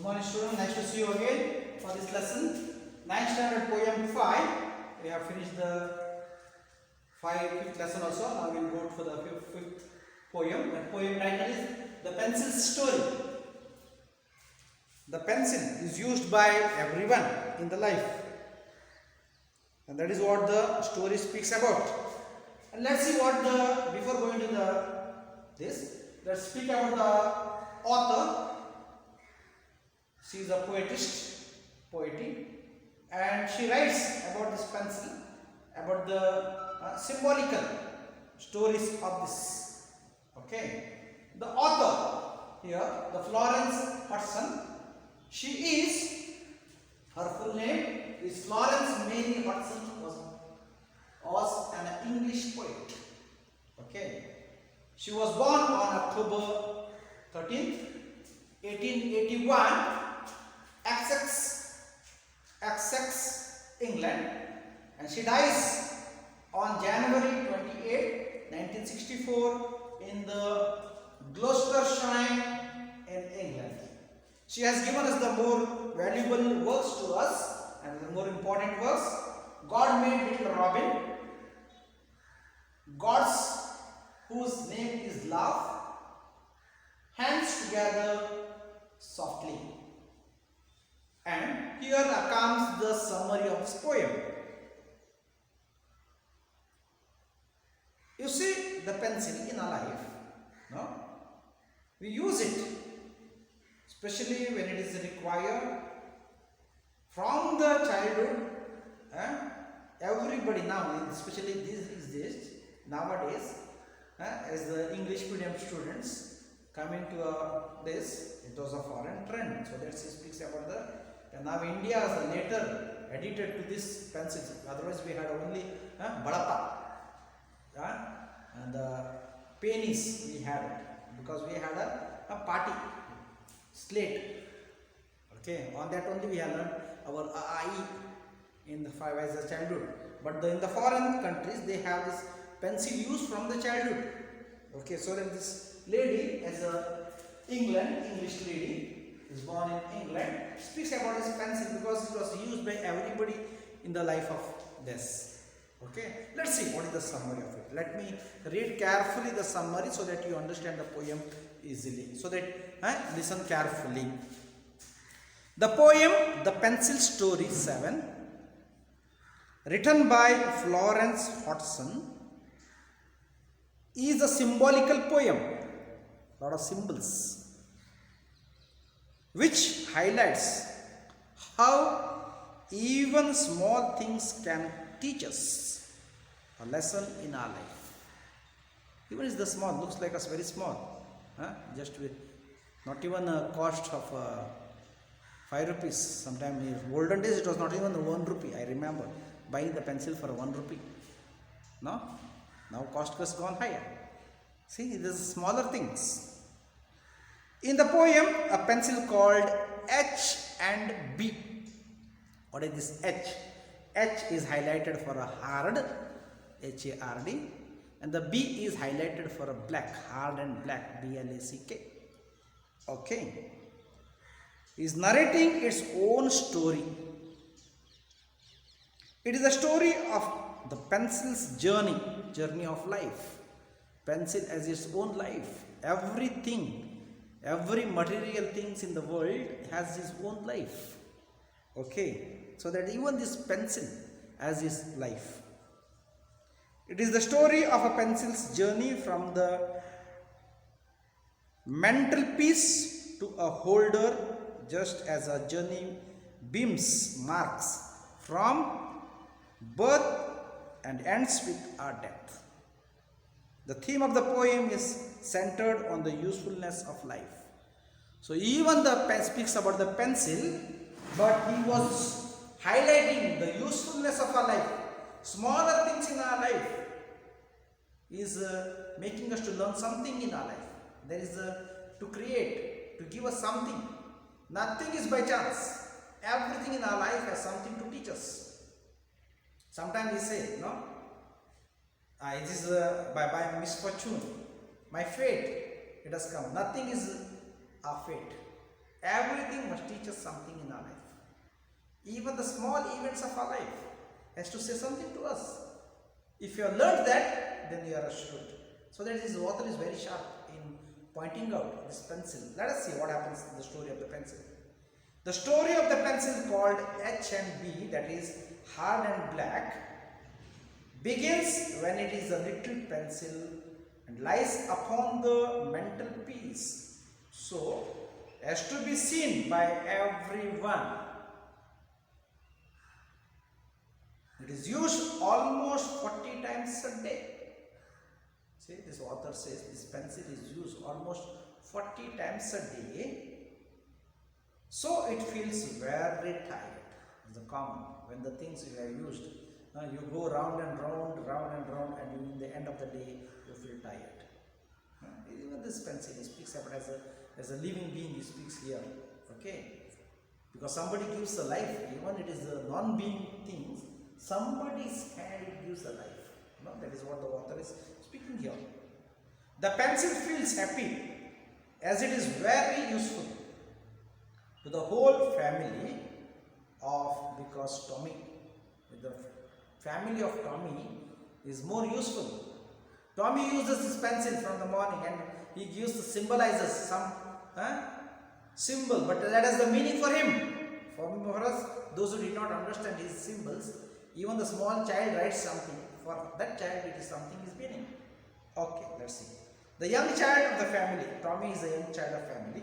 morning students, nice to see you again for this lesson. 9th standard poem 5. We have finished the fifth lesson also. Now we will go for the fifth poem. The poem title is The Pencil Story. The pencil is used by everyone in the life, and that is what the story speaks about. And let's see what before going to let's speak about the author. She is a poetry, and she writes about this pencil, about the symbolical stories of this. Okay, the author here, the Florence Hudson. She is, her full name is Florence Mary Hudson, was an English poet. Okay, she was born on October 13th, 1881. Essex, England, and she dies on January 28, 1964 in the Gloucestershire in England. She has given us the more valuable works to us, and the more important works: God Made Little Robin, Gods Whose Name is Love, Hands Together Softly. And here comes the summary of this poem. You see, the pencil in our life, no? We use it, especially when it is required. From the childhood, everybody now, especially these days, nowadays, as the English medium students coming to this, it was a foreign trend. So that speaks about now India has later added to this pencil. Otherwise we had only balapa, and the pennies we had it, because we had a party slate. Okay, on that only we have learned our I in the 5 as a childhood. But in the foreign countries they have this pencil used from the childhood. Okay, so that this lady, as a English lady, is born in England, speaks about this pencil because it was used by everybody in the life of this. Okay, let's see what is the summary of it. Let me read carefully the summary so that you understand the poem easily. So that listen carefully. The poem The Pencil Story 7, written by Florence Hudson, is a symbolical poem, lot of symbols, which highlights how even small things can teach us a lesson in our life. Even if the small looks like us very small, just with not even a cost of 5 rupees. Sometimes in olden days it was not even 1 rupee. I remember buying the pencil for 1 rupee. No, now cost has gone higher. See, these smaller things. In the poem, a pencil called H and B. What is this H? H is highlighted for a hard, H-A-R-D, and the B is highlighted for a black, hard and black, B-L-A-C-K. Okay. Is narrating its own story. It is a story of the pencil's journey of life. Pencil as its own life. Everything, every material things in the world has its own life. Okay, so that even this pencil has its life. It is the story of a pencil's journey from the mental piece to a holder, just as a journey beams marks from birth and ends with our death. The theme of the poem is centered on the usefulness of life. So even the pen speaks about the pencil, but he was highlighting the usefulness of our life. Smaller things in our life is making us to learn something in our life. There is to create, to give us something. Nothing is by chance. Everything in our life has something to teach us. Sometimes we say, no, it is by misfortune, my fate, it has come. Nothing is our fate. Everything must teach us something in our life. Even the small events of our life has to say something to us. If you have learned that, then you are assured. So that this author is very sharp in pointing out this pencil. Let us see what happens in the story of the pencil. The story of the pencil called H and B, that is hard and black, begins when it is a little pencil and lies upon the mantelpiece, so as to be seen by everyone. It is used almost 40 times a day. See, this author says this pencil is used almost 40 times a day. So it feels very tired. It's common. When the things you have used, you go round and round, and in the end of the day, you feel tired. Even this pencil, he speaks about as a living being, he speaks here. Okay? Because somebody gives a life, even it is a non-being things, somebody's hand gives a life. That is what the author is speaking here. The pencil feels happy as it is very useful to the whole family because Tommy, the family of Tommy is more useful. Tommy uses this pencil from the morning and he used to symbolizes some symbol, but that has the meaning for him. For us, those who did not understand his symbols, even the small child writes something. For that child, it is something is meaning. Okay, let's see. The young child of the family, Tommy is a young child of family,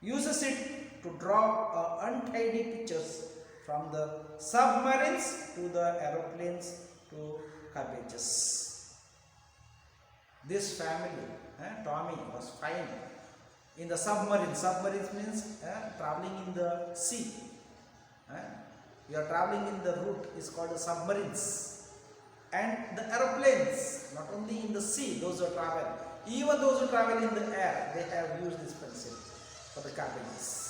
uses it to draw untidy pictures from the submarines to the aeroplanes to cabbages. This family, Tommy, was fine in the submarine. Submarines means traveling in the sea. You are traveling in the route is called the submarines. And the aeroplanes, not only in the sea, those who travel, even those who travel in the air, they have used this pencil for the cabbages.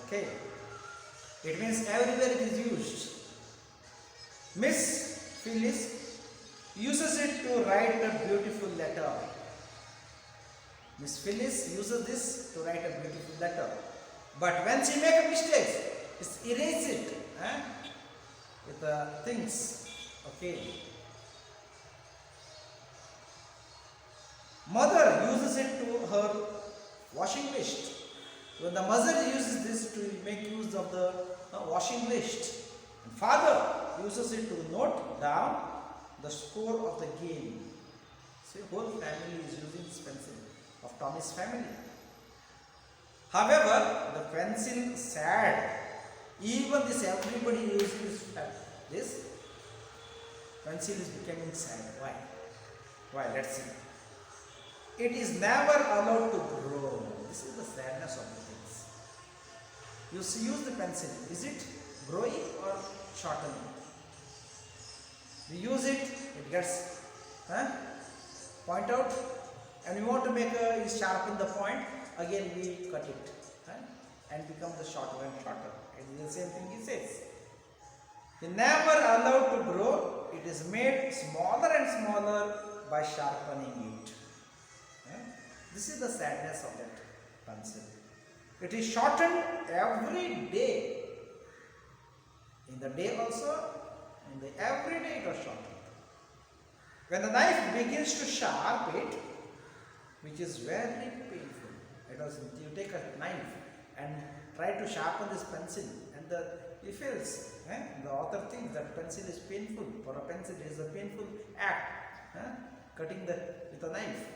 Okay, it means everywhere it is used. Miss Phyllis uses it to write a beautiful letter. Miss Phyllis uses this to write a beautiful letter. But when she makes a mistake, she erases it with the things. Okay. Mother uses it to her washing list. When the mother uses this to make use of the washing list, and father uses it to note down the score of the game. See, whole family is using this pencil of Tommy's family. However, the pencil is sad. Even this everybody uses this pencil is becoming sad. Why? Why? Let's see. It is never allowed to grow. This is the sadness of the things. You see, use the pencil. Is it growing or shortening? We use it, it gets point out, and we want to make a sharpen the point. Again, we cut it and become the shorter and shorter. It is the same thing he says. It never allowed to grow. It is made smaller and smaller by sharpening it. This is the sadness of that pencil. It is shortened every day. In the day also, in the every day it was shortened. When the knife begins to sharp it, which is very painful. It was, you take a knife and try to sharpen this pencil, and it fails. The author thinks that pencil is painful. For a pencil, it is a painful act, cutting with a knife.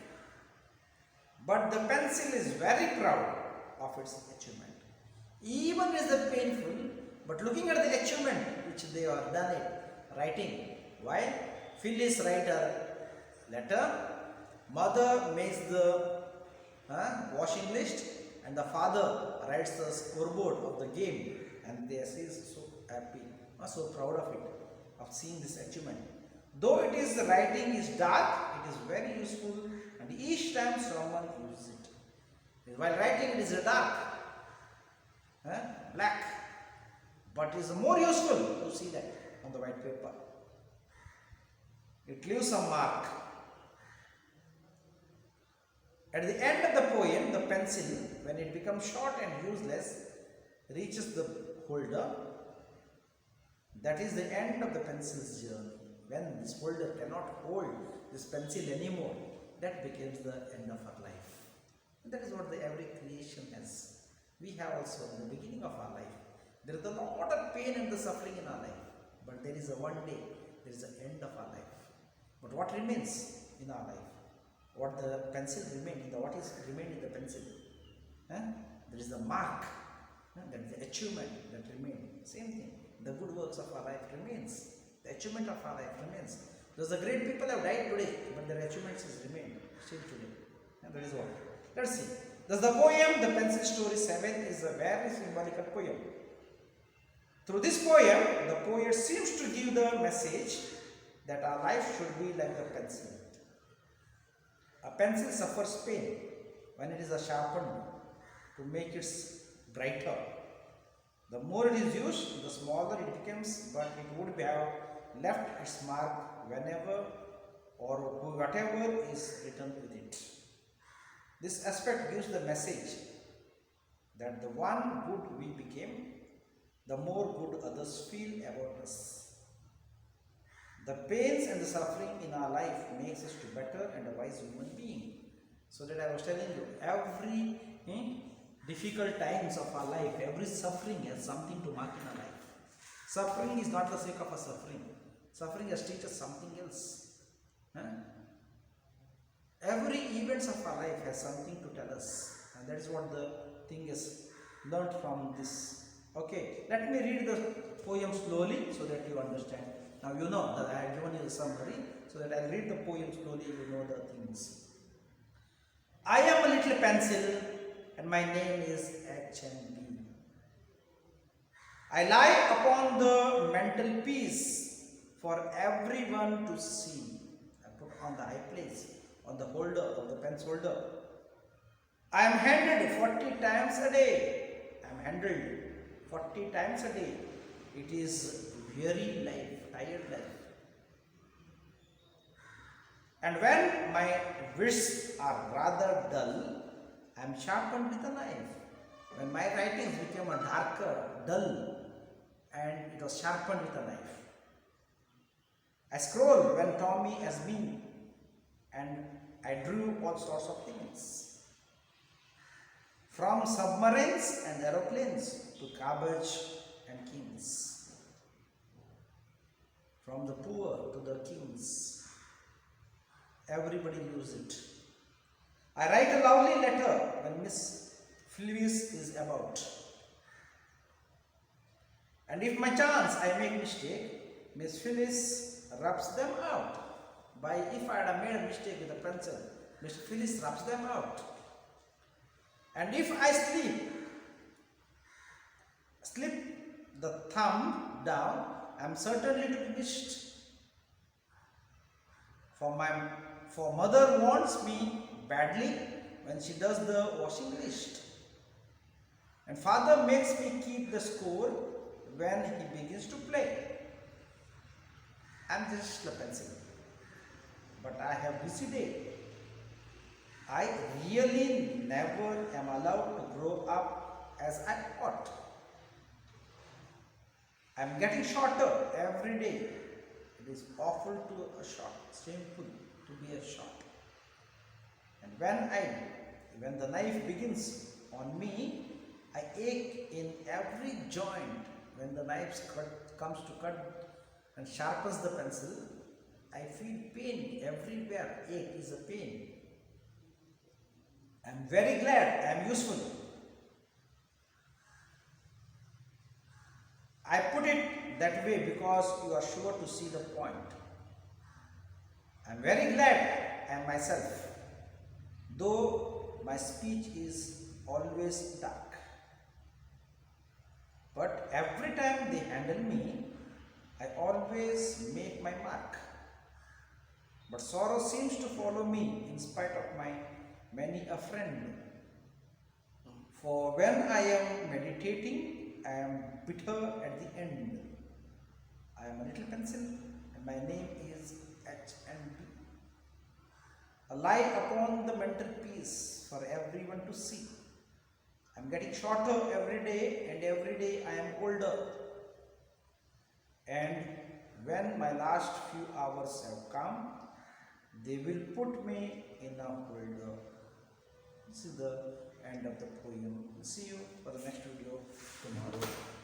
But the pencil is very proud of its achievement. Even is the painful, but looking at the achievement which they have done it, writing. Why? Phyllis write a letter, mother makes the washing list, and the father writes the scoreboard of the game, and they are so happy, so proud of it, of seeing this achievement. Though it is the writing is dark, it is very useful, and each time someone uses it. While writing, it is dark, black, but it is more useful to see that on the white paper. It leaves a mark. At the end of the poem, the pencil, when it becomes short and useless, reaches the holder. That is the end of the pencil's journey. When this holder cannot hold this pencil anymore, that becomes the end of our life. And that is what every creation has. We have also in the beginning of our life. There is a lot of pain and the suffering in our life. But there is a one day, there is the end of our life. But what remains in our life? What the pencil remained, what is remained in the pencil? There is the mark, that is the achievement that remained. Same thing. The good works of our life remains. The achievement of our life remains. Those the great people have died today, but their achievements has remained still today. And that is what. Let's see. Thus the poem, The Pencil Story 7, is a very symbolical poem. Through this poem, the poet seems to give the message that our life should be like a pencil. A pencil suffers pain when it is sharpened to make it brighter. The more it is used, the smaller it becomes, but it would have left its mark whenever or whatever is written with it. This aspect gives the message that the one good we became, the more good others feel about us. The pains and the suffering in our life makes us to better and a wise human being. So that I was telling you, every difficult times of our life, every suffering has something to mark in our life. Suffering is not the sake of a suffering. Suffering has teaches us something else. Every events of our life has something to tell us, and that is what the thing is learned from this. Okay, let me read the poem slowly so that you understand. Now you know that I have given you the summary, so that I will read the poem slowly, you know the things. I am a little pencil and my name is HNB. I lie upon the mental piece for everyone to see. I put on the high place, on the holder of the pen's holder. I am handled 40 times a day. I am handled 40 times a day. It is weary life, tired life. And when my wrists are rather dull, I am sharpened with a knife. When my writings became a darker, dull, and it was sharpened with a knife. I scroll when Tommy has been, and I drew all sorts of things. From submarines and aeroplanes to cabbage and kings. From the poor to the kings. Everybody uses it. I write a lovely letter when Miss Phyllis is about. And if by chance I make mistake, Miss Phyllis rubs them out. By if I had made a mistake with the pencil, Miss Phyllis rubs them out. And if I slip the thumb down, I am certainly to be missed. For mother wants me badly when she does the washing list. And father makes me keep the score when he begins to play. I am just a pencil. But I have busy day. I really never am allowed to grow up as I ought. I am getting shorter every day. It is awful to a short, shameful to be a short. And when the knife begins on me, I ache in every joint. When the knife comes to cut and sharpens the pencil, I feel pain everywhere. Ache is a pain. I am very glad I am useful. I put it that way because you are sure to see the point. I am very glad I am myself, though my speech is always dark. But every time they handle me, I always make my mark. But sorrow seems to follow me in spite of my many a friend. For when I am meditating, I am bitter at the end. I am a little pencil and my name is H and B. lie upon the mantelpiece for everyone to see. I'm getting shorter every day, and every day I am older. And when my last few hours have come, they will put me in a holder. This is the end of the poem. See you for the next video tomorrow.